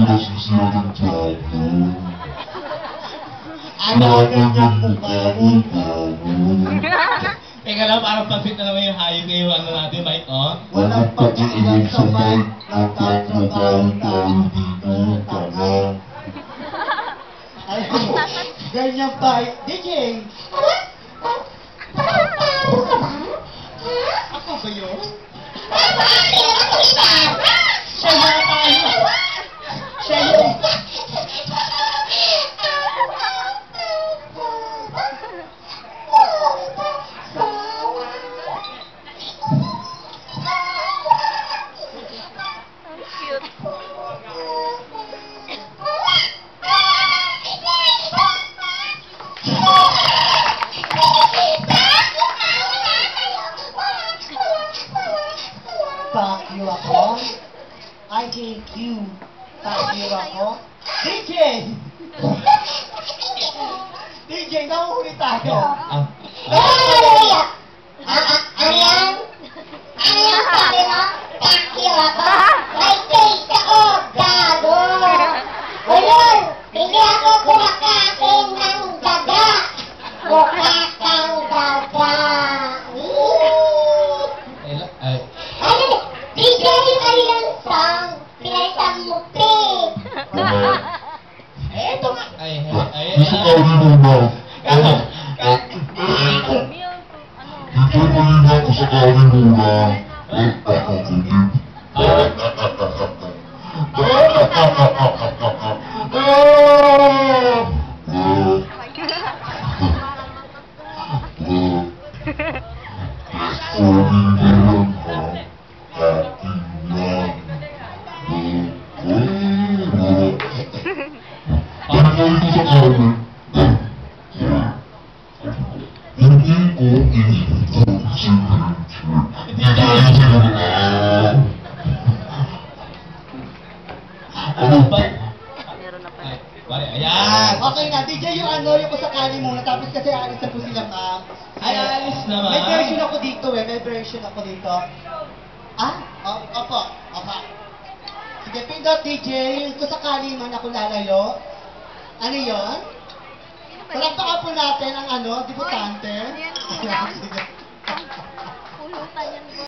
nasisira ng tabo. Ano ang mukha mo, tabo? Teka lang, parang pagsit na naman yung hayop kayo, ano natin, Mike, oh? Walang pag-iilang sa mic, nagtatrabaho tayo dito, tanga. Ay, ganyan pa. DJ! Ako ba yun? Siya na tayo. Siya yun. Fuck you ako. I hate you. Fuck you ako. DJ! DJ, nahuhuli tayo. Ah, Ano yan? Ano yan sabi mo? Fuck you ako? May face ako, gago! Ulol! Hindi ako kumakain ng daga! Mukha kang daga! ay, Ano? DJ, ano yung song? Pinalitan mo, pe! Eto nga. Gusto ka rin muna. Dito malina ako sa kari muna. Ano mo ito sa kari? Hindi ko iniikot si Richard. Hindi tayo sinunod. Ano ba? ay, pare, ayan! Okay na, DJ yung ano, yung kusakali muna, tapos kasi alis na po sila, ma'am. Ay, alis naman. May version ako dito may version ako dito. Ah? Opo. Sige, pindot DJ, yung kusakali man ako lalayo. Ano yun? Palakpakan po natin ang ano, debutante. Yan, yan. Sige. Pulutan yan.